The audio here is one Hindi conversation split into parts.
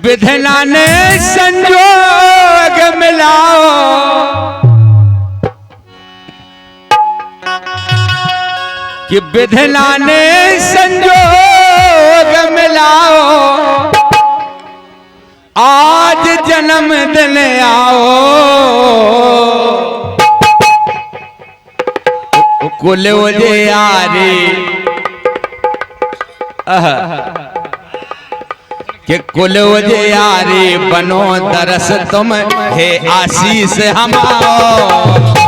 विधना ने संजोग मिलाओ, कि विधना ने संजोग मिलाओ, आज जन्मदिन आओ, कुल उजियारे कि कुल उजियारे बनो दरस तुम हे आशीष हमाओ।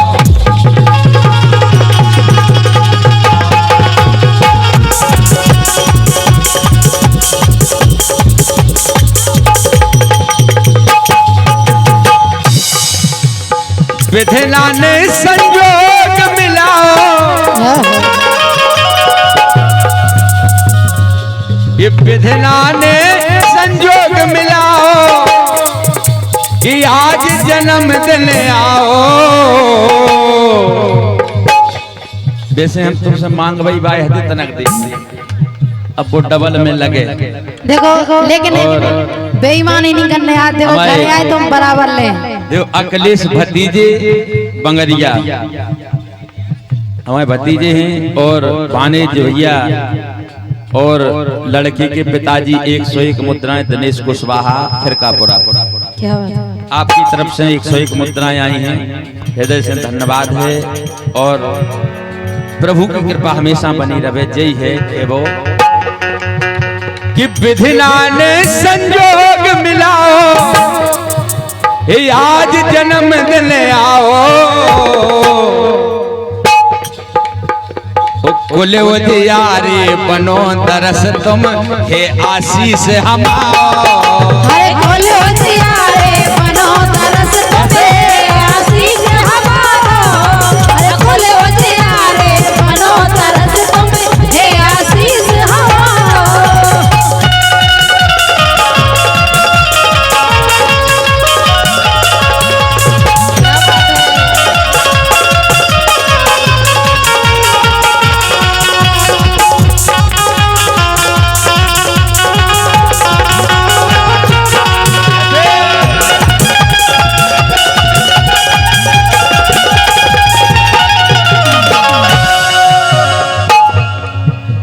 विधना ने संजोग मिलाओ, ये विधना ने संजोग मिलाओ, कि आज जन्मदिन आओ। वैसे हम तुमसे मांग वही बाई हदी तनक दी, अब वो डबल में लगे। देखो लेकिन बेईमानी नहीं करने आते हो, घर आए तुम बराबर ले। देखो अखिलेश भतीजे बंगरिया हमारे भतीजे हैं, और भानेज भैया और लड़की के पिताजी 101 मुद्राएं दिनेश कुशवाहा खिरकापुरा। क्या बात? आपकी तरफ से 101 मुद्राएं आई हैं, हृदय से धन्यवाद है, और प्रभु की कृपा हमेशा बनी रहे। जय है वो कि विधना ने संजोग मिलाओ, आज जन्मदिन आओ, कुल उजियारे बनो दरस तुम हे आशीष हमाओ। अरे कुल उजियारे बनो दरस तुम हे आशीष हमाओ। अरे कुल उजियारे बनो दरस तुम हे आशीष हमाओ।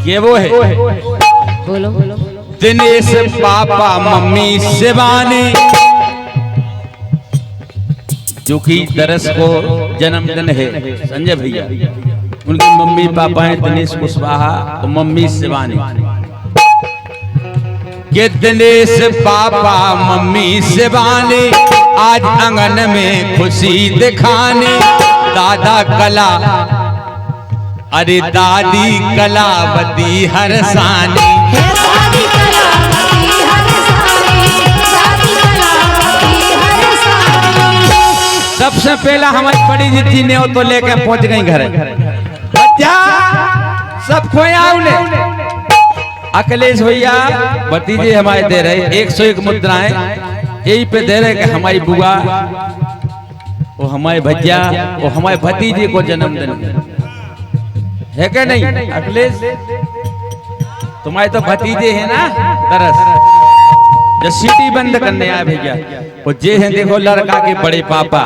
ये वो है, बोलो बोलो। दिनेश पापा मम्मी शिवानी, जो कि दरस को जन्मदिन है संजय भैया, उनकी मम्मी पापा हैं दिनेश कुशवाहा और मम्मी शिवानी। के दिनेश पापा मम्मी शिवानी आज आंगन में खुशी दिखाने, दादा कला अरे दादी कलावती हरसानी। दादी कलावती हरसानी, दादी कलावती हरसानी। सबसे पहला हमारी बड़ी जितनी ने तो लेकर पहुंच गई घर। बच्चा सब खोया उन्हें। अखिलेश भैया भतीजे हमारे दे रहे 101 मुद्राएं, यही पे दे रहे कि हमारी बुआ वो हमारे भैया वो हमारे भतीजे को जन्मदिन है क्या नहीं। अखिलेश तुम्हारे तो भतीजे हैं ना दरस, जो सीटी बंद करने आए भैया वो जे हैं। देखो लड़का के बड़े पापा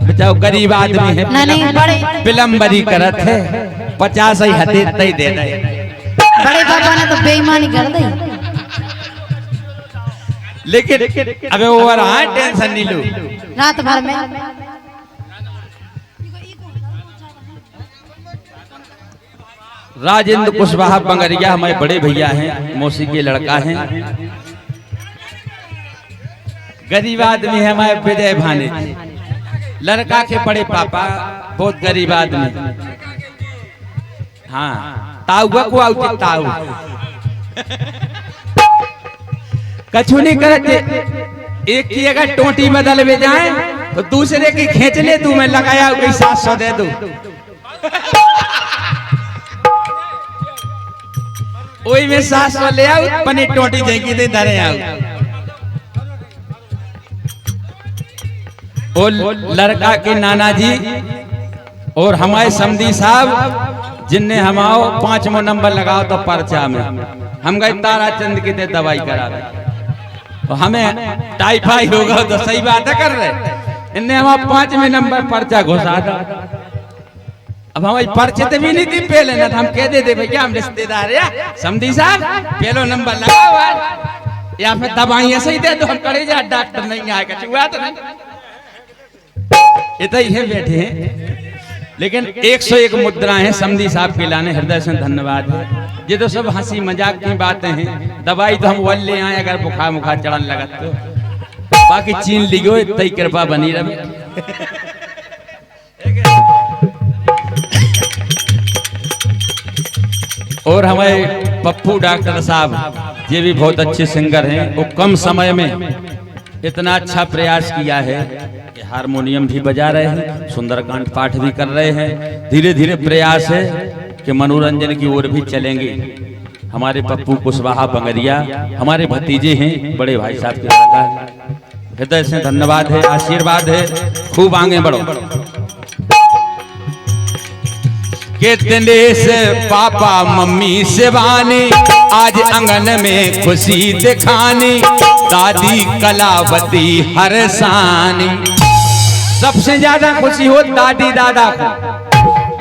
बेचाओ गरीब आदमी है, पिलम्बरी करत है, 50 ही हथे तय दे रहे। बड़े पापा ने तो बेईमानी कर दी, लेकिन अबे ओवर हाँ टेंशन नहीं लो। रात भर में राजेंद्र कुशवाहा बंगरिया हमारे बड़े भैया हैं, मौसी के लड़का हैं, गरीब आदमी है हमारे विजय भाने, लड़का के बड़े पापा बहुत गरीब आदमी। हाँ ताऊ को आउट ताऊ कछु नहीं करते, एक की अगर टोटी बदल में जाए तो दूसरे की खींच ले तू, मैं लगाया 700 दे दू। वही में 700 ले आओ, पनी टोटी जाएगी दे धरे आओ। और लड़का के नाना जी और हमारे समधी साहब जिनने हमाओ 5वां नंबर लगाओ तो पर्चा में हम गए ताराचंद की दे दवाई करा रहे। और हमें टाइफाइड होगा तो सही बात है कर रहे। इनने हमारा 5वें नंबर पर्चा घुसा था। अब हमारी पर्चे तो भी नहीं थी पहले ना, हम कह देते भैया हम रिश्तेदार है समझी साहब पहलो नंबर लगा हुआ है, या फिर दवाइयां सही दे दो हम करे जा डॉक्टर नहीं आएगा चुआ तो नहीं इतना ही है बैठे हैं। लेकिन 101 मुद्राएं हैं समधी साहब के लाने हृदय से धन्यवाद है। ये तो सब हंसी मजाक की बातें हैं, दवाई तो हम वो ले आए अगर बुखार मुखार चढ़न लगा तो, बाकी चीन लियो इतनी कृपा बनी रहे। और हमारे पप्पू डॉक्टर साहब ये भी बहुत अच्छे सिंगर हैं, वो कम समय में इतना अच्छा प्रयास किया है कि हारमोनियम भी बजा रहे हैं, सुंदरकांड पाठ भी कर रहे हैं। धीरे धीरे प्रयास है कि मनोरंजन की ओर भी चलेंगे। हमारे पप्पू कुशवाहा बंगरिया हमारे भतीजे हैं, बड़े भाई साहब के लड़का है। हृदय से धन्यवाद है, आशीर्वाद है, खूब आगे बढ़ो। कितने से पापा मम्मी से वानी आज आंगन में खुशी दिखानी, दादी कलावती हरसानी। सबसे ज्यादा खुशी हो दादी दादा को,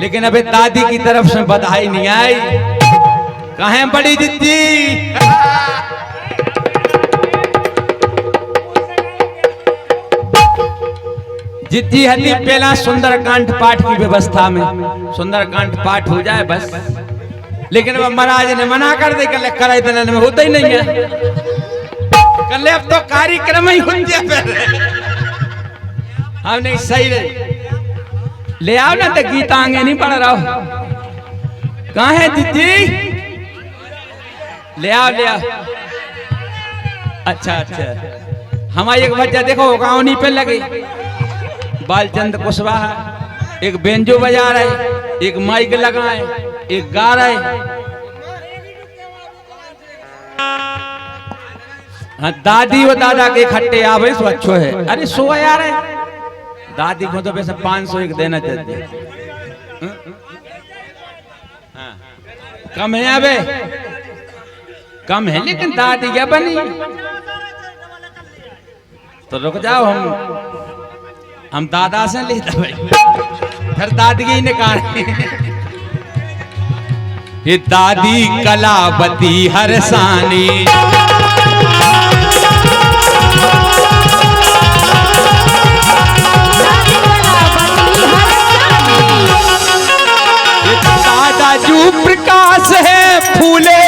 लेकिन अबे दादी की तरफ से बधाई नहीं आई। कहें बड़ी दीदी जितनी हल्दी पहला सुंदरकांड पाठ की व्यवस्था में सुंदरकांड पाठ हो जाए बस, लेकिन वह महाराज ने मना कर दे कल करे इतने में होता ही नहीं है। कल अब तो कार्यक्रम ही हो जाए हम नहीं सही रहे ले आओ ना तो गीता आगे नहीं पढ़ रहा हो। कहाँ है दीदी ले आओ ले आओ। अच्छा अच्छा हमारी एक बच्चा देखो गाँवनी पे लगे बालचंद कुशवाहा, एक बेंजो बजा रहे, एक माइक लगाए, एक गा रहे। हाँ दादी और दादा के इकट्ठे आवे सो अच्छो है। अरे सो यार है दादी को तो वैसे 500 एक देना चाहते हैं। हाँ। कम है अबे कम है, लेकिन दादी क्या बनी तो रुक जाओ हम दादा से लेते भाई फिर दादी ही निकाले। ये दादी कलावती हरसानी ये दादा जू प्रकाश है फूले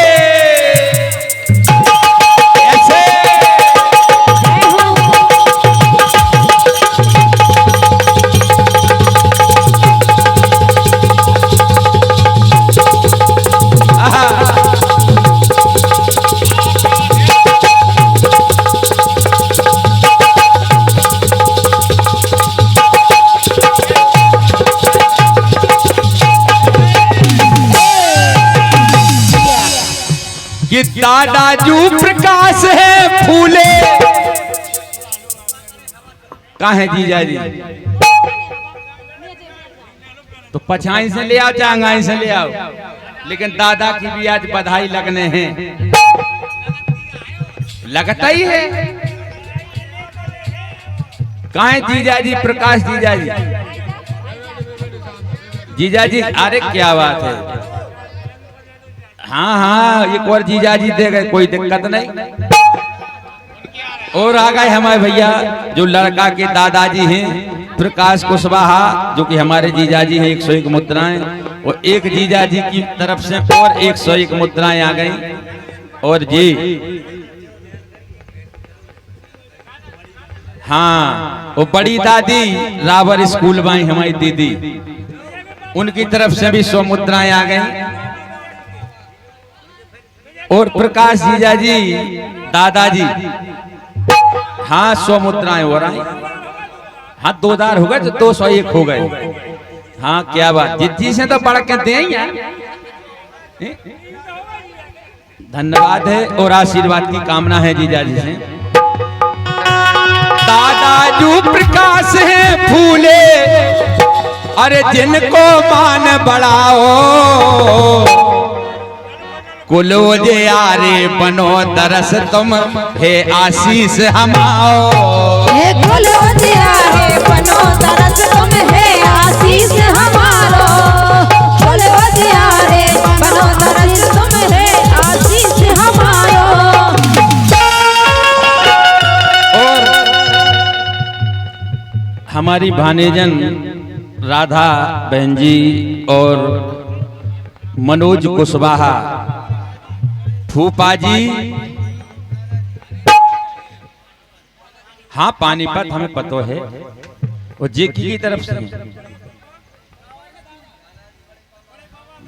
ये दादा जू प्रकाश है फूले। कहाँ है जीजा जी तो पछाई से ले आओ चांगाई से ले आओ, लेकिन दादा की भी आज बधाई लगने हैं लगता ही है। कहाँ है जीजा जी प्रकाश जीजा जी जीजा जी अरे क्या बात है। हाँ हाँ एक और जीजा जी दे गए कोई दिक्कत नहीं। और आ गए हमारे भैया जो लड़का के दादाजी हैं प्रकाश कुशवाहा जो कि हमारे जीजा जी हैं 101 मुद्राएं, और एक जीजा जी की तरफ से और 101 मुद्राएं आ गई। और जी हाँ वो बड़ी दादी रावर स्कूल बाई हमारी दीदी, उनकी तरफ से भी 100 मुद्राएं आ गई। और प्रकाश जीजा जी दादाजी हाँ 100 मुद्राएं हो रही। हाँ 2000 हो गए तो 201 हो गए। हाँ क्या बात जिज्जी से तो बढ़ के दे यार। धन्यवाद है और आशीर्वाद की कामना है जीजा जी से। दादाजू प्रकाश है फूले अरे जिनको मान बढ़ाओ कुल उजियारे बनो तरस तुम हे आशीष हमाओ। हे कुल उजियारे बनो तरस तुम हे आशीष हमारो। कुल उजियारे बनो तरस तुम हे आशीष हमारो। और हमारी भानेजन राधा बहन जी और मनोज कुशवाहा फूफा जी, हाँ पानीपत हमें पतो है, वो जेकी की तरफ से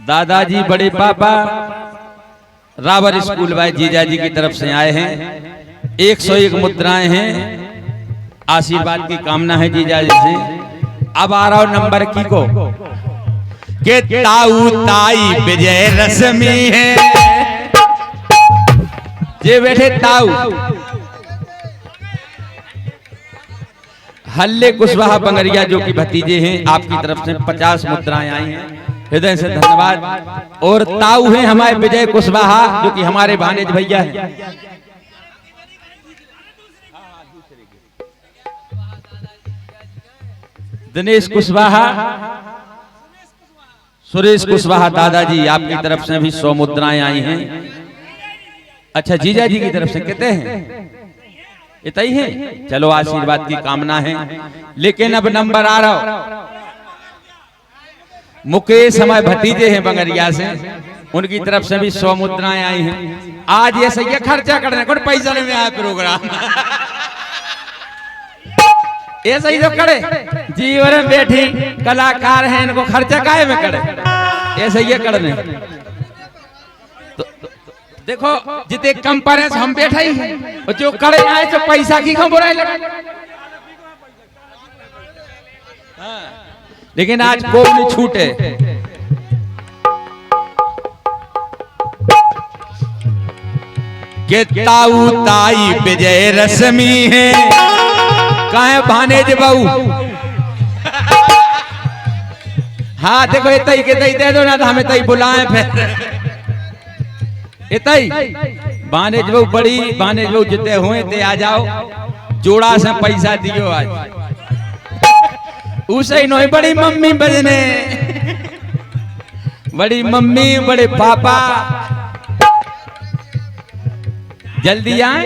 दादाजी बड़े पापा रावर स्कूल वाले जीजा जी की तरफ से आए हैं। 101 मुद्राएं हैं, आशीर्वाद की कामना है जीजा जी से। अब आ रहा हूं नंबर की को के ताऊ ताई विजय रश्मि है। ये बैठे ताऊ हल्ले कुशवाहा बंगरिया जो कि भतीजे हैं, आपकी तरफ से 50 मुद्राएं आई हैं, हृदय से धन्यवाद। और ताऊ हैं हमारे विजय कुशवाहा जो कि हमारे भानेज भैया हैं। दिनेश कुशवाहा, सुरेश कुशवाहा दादाजी, आपकी तरफ से भी 100 मुद्राएं आई हैं। अच्छा जीजा जी की तरफ से कितने हैं? इतना ही है, चलो आशीर्वाद की कामना है। लेकिन अब नंबर आ रहा, मुकेश हमारे भतीजे हैं बंगरिया से, उनकी तरफ से भी 100 मुद्राएं आई हैं। आज ये सही है खर्चा करने को पैसा लेने आया प्रोग्राम ये सही तो करे, जीवन में बैठी कलाकार हैं, इनको खर्चा काहे में करे, ये सही है करने। तो देखो जितने कम पर है हम बैठा ही हैं, और जो करे आए तो पैसा की कम बुराई लगा। लेकिन आज कोई नहीं छूटे। के ताऊ ताई विजय रश्मि है, कहे भानेज बहू। हाँ देखो इतई के तई दे दो ना, तो हमें तई बुलाए फिर इतई। भानेज बहू बड़ी, भानेज बहू जितने हुए ते आ जाओ, जोड़ा से पैसा दियो आज। उसे नहीं बड़ी मम्मी बजने, बड़ी मम्मी बड़े पापा जल्दी आए।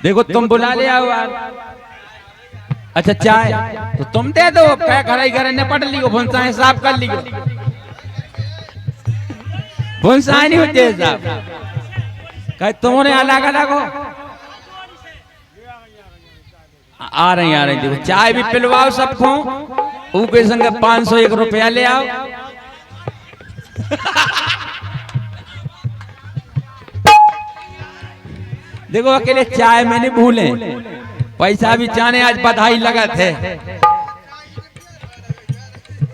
देखो तुम बुला ले आओ। अच्छा चाय तो तुम दे दो, क्या खराई घर ने पढ़ लियो, भुनसा हिसाब कर लियो। भुनसा नहीं होते हिसाब, कह तुमने अलग अलग हो। आ रही देखो चाय भी पिलवाओ सबको, ऊके संग 501 रुपया ले आओ। देखो अकेले चाय में नहीं भूले, पैसा भी चाने आज बधाई लगा थे।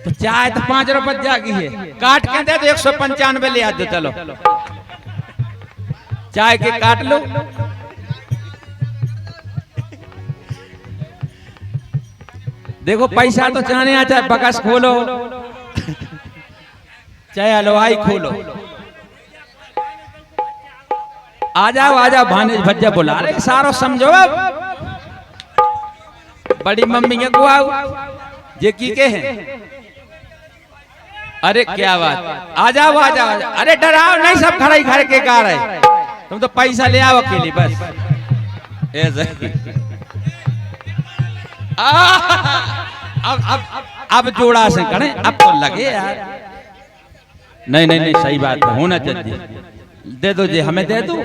तो चाय तो 5 रुपए जागी है, काट के दे तो 195 ले आ दो। चलो चाय के काट लो। देखो पैसा तो चाने आ, चाहे बकस खोलो चाहे हलवाई खोलो। आ जाओ भानेज भज्जा बुला रहे, सारो समझो। अब बड़ी मम्मी को आओ, ये की के हैं। अरे क्या बात, आ जाओ। अरे डराओ नहीं, सब खड़ाई घर के गा रहे, तुम तो पैसा ले आओ अकेली बस ऐसे। अब जोड़ा से करें, अब तो लगे यार। नहीं सही बात है, होना चाहिए। दे दो जी, हमें दे दो।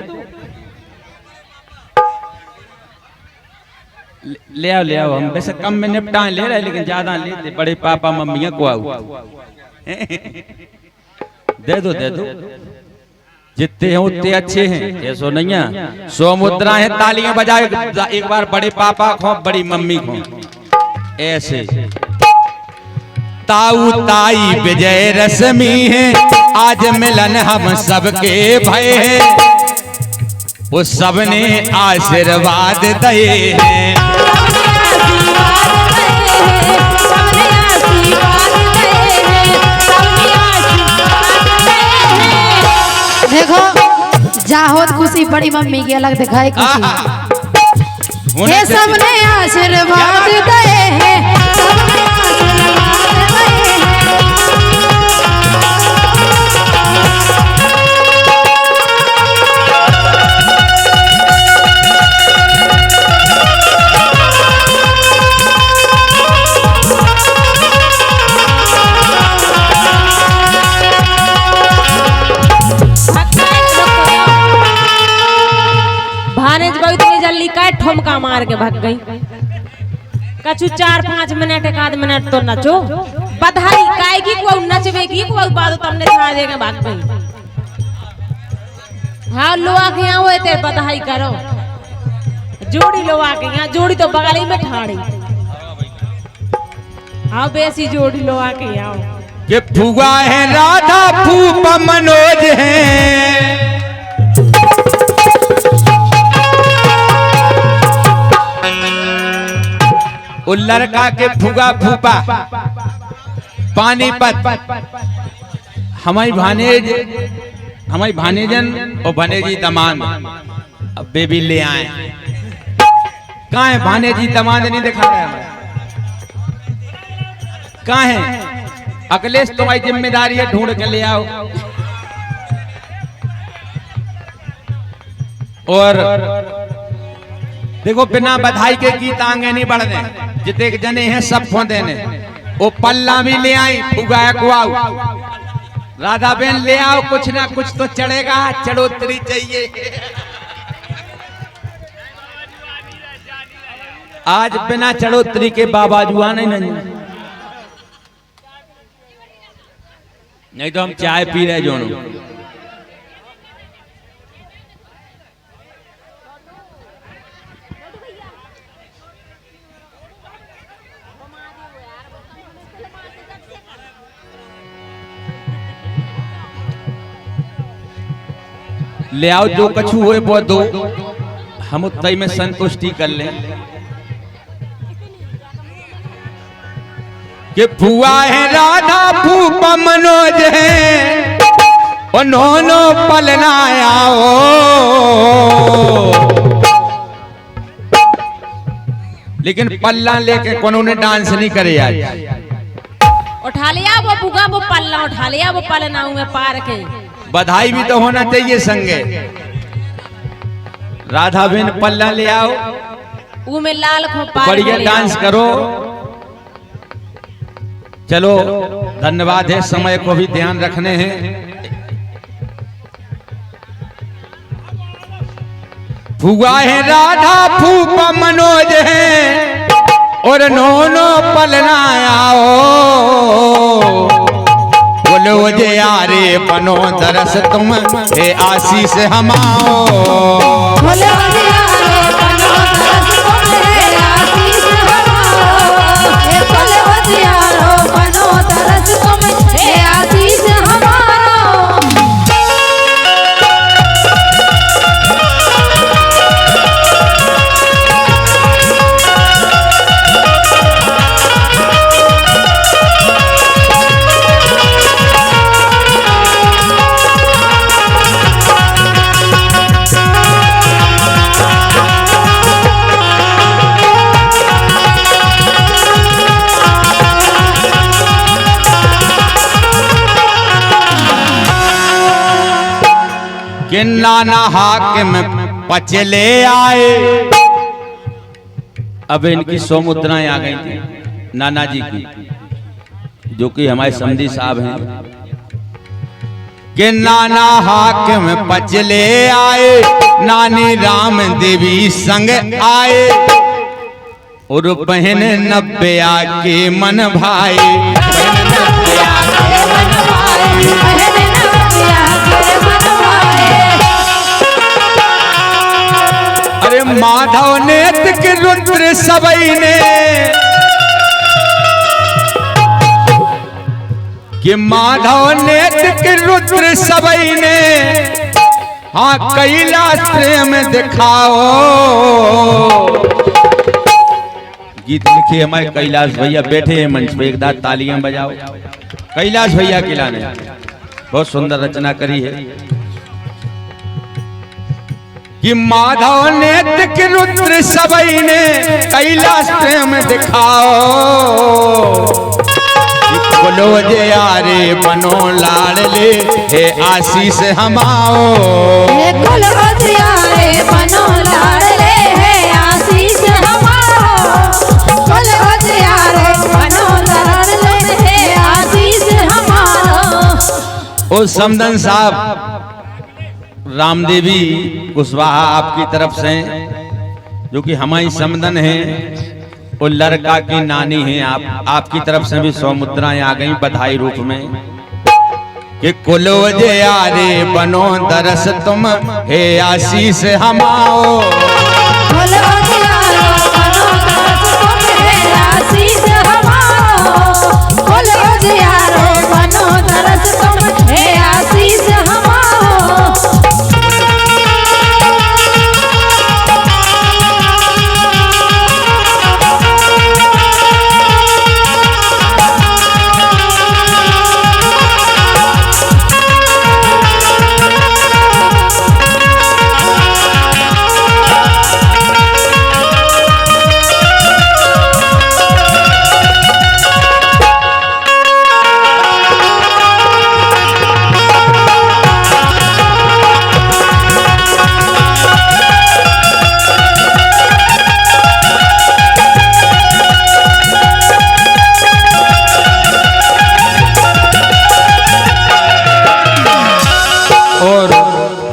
ले आओ। हम वैसे कम में निपटाएं ले रहे, लेकिन ज्यादा लेते। बड़े पापा मम्मिया को आओ दे दो जितने हैं उतने अच्छे हैं, ऐसो नहीं है। 100 मुद्रा है, तालियां बजाए एक बार बड़े पापा को, बड़ी मम्मी को ऐसे। ताऊ ताई विजय रश्मि है, आज मिलन हम सबके भय है, वो सबने आशीर्वाद दिए हैं। जाहोद खुशी बड़ी मम्मी की अलग दिखाई खुशी होने हे से- सबने आशीर्वाद दे हैं सबने आशीर्वाद दे हैं भानेज गई इतनी जल्दी काय ठुमका मार के भाग गई कछु 4-5 मिनट एक आध मिनट तो नचो बधाई काय की को नचवे की को बाद तुमने छा देके भाग गई हाँ लोआ के यहाँ हुए थे बधाई करो जोड़ी लोआ के यहाँ जोड़ी तो बगल में ठाड़ी हाँ बेसी जोड़ी लोआ के यहाँ कि फुआ है राधा फूफा मनोज है वो लड़का के फुगा फूफा पानीपत हमारी भानेजन और भनेजी दमाद अब बेबी ले आए कहाँ है भानेजी दमाद नहीं दिखा रहा है कहाँ है अखिलेश तुम्हारी जिम्मेदारी है ढूंढ के ले आओ और देखो बिना बधाई के गीत आगे नहीं बढ़ने जितने जने हैं सब फोंदे ने वो पल्ला भी ले आई फुगा कुआऊ राधा बहन ले आओ कुछ ना कुछ तो चढ़ेगा चढ़ोतरी चाहिए आज बिना चढ़ोतरी के बाबा जुआ नहीं नहीं तो हम चाय पी रहे जोनू ले आओ जो कछु हुए वो दो हम उतई में संतुष्टि कर लें कि फुआ है राधा फूफा मनोज है उन्होंने पलना आओ लेकिन पल्ला लेके कोनो ने डांस नहीं करे आज उठा लिया वो बुगा वो पल्ला उठा लिया वो पलना में पार के बधाई भी तो होना चाहिए संगे राधा बहन पल्ला ले आओ वो में लाल को पार बढ़िया ले डांस आओ। करो चलो धन्यवाद है समय को भी ध्यान रखने हैं फुआ है राधा फूफा मनोज है और नोनो पलना आओ बोलो जे यारे बनो दरस तुम हे आशीष हमाओ बोले वजियारे बनो तरस तुम्हे आशीष हमारो हे बोले वजियारो बनो तरस तुम्हे आशीष हमारो कि नाना हाकिम पचले आए अब इनकी 100 मुद्राएं आ गई थी नाना जी की जो कि हमारे समधी साहब हैं कि नाना हाकिम पचले आए नानी राम देवी संग आए और बहन 90 के मन भाई बहन 90 के मन भाई बहने ना पिया के मनवाए अरे माधव नेत्र के रुद्र सबई ने कि माधव नेत्र के रुद्र सबई ने हाँ कैलाश प्रेम दिखाओ गीत लिखे हमारे कैलाश भैया बैठे हैं मंच पे एक दाद तालियां बजाओ कैलाश भैया किला ने बहुत सुंदर रचना करी है कि माधव नेत्र के रुद्र सबई ने कैलाश प्रेम दिखाओ, बोलो जे यारे बनो लाडले हे आशीष हमाओ, कुल होशियारे बनो लाडले हे आशीष हमारो, कुल होशियारे बनो लाडले हे आशीष हमारो। ओ समदन साहब रामदेवी कुशवाहा आपकी तरफ से, जो कि हमारी समदन है, वो लड़का की नानी है, आपकी तरफ से भी 100 मुद्राएं आ गई बधाई रूप में कि कुलो जे यारे बनो दरस तुम हे आशीष हमाओ, कुल होशियारे बनो दरस तुम हे आशीष हमारो, कुल होशियारे बनो दरस तुम हे आशीष हमारो।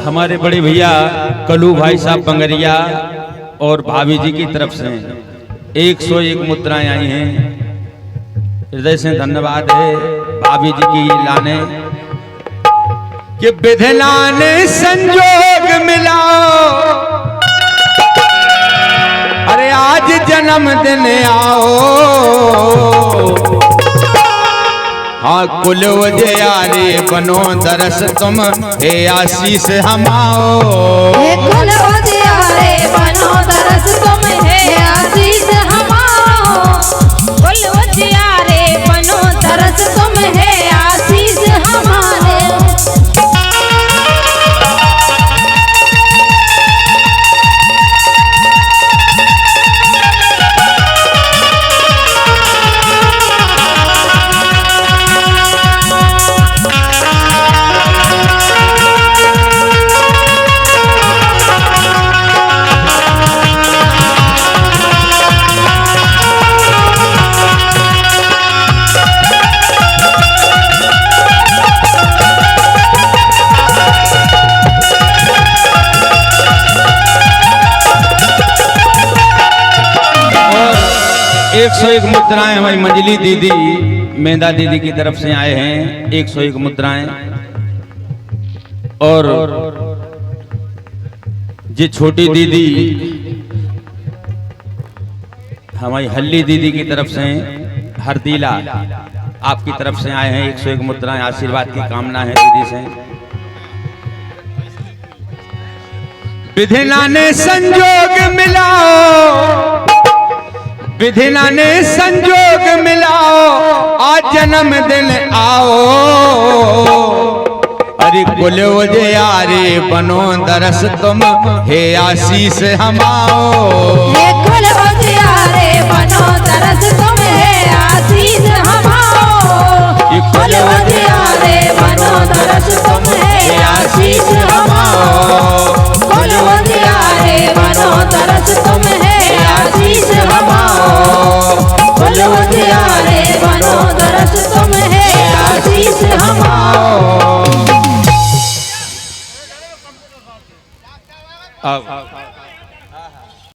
हमारे बड़े भैया कलू भाई साहब बंगरिया और भाभी जी की तरफ से 101 मुद्राएं आई हैं, हृदय से धन्यवाद है भाभी जी की लाने कि विधना ने संजोग मिलाओ, अरे आज जन्मदिन आओ, हाँ कुल जे यारे बनो दरस तुम हे आशीष हमाओ, कुल होशियारे बनो दरस तुम हे आशीष हमारो, कुल होशियारे बनो दरस तुम हे आशीष हमारे। और 101 मुद्राएं हमारी मंजली दीदी मेधा दीदी की तरफ से आए हैं, 101 मुद्राएं, और ये छोटी दीदी हमारी हल्ली दीदी की तरफ से हरदीला आपकी तरफ से आए हैं, 101 मुद्राएं आशीर्वाद की कामना है दीदी से। विधिना ने संजोग मिलाओ, विधिना ने संजोग मिलाओ, आज जन्मदिन आओ, अरे कुल जे यारे बनो दरस तुम हे आशीष हमाओ, कुल होशियारे बनो दरस तुम हे आशीष हमारो, कुल होशियारे बनो दरस तुम हे आशीष हमारो, कुल होशियारे बनो दरस तुम हे आशीष हमारो, कुल होशियारे बनो दरस तुम हे आशीष हमारो।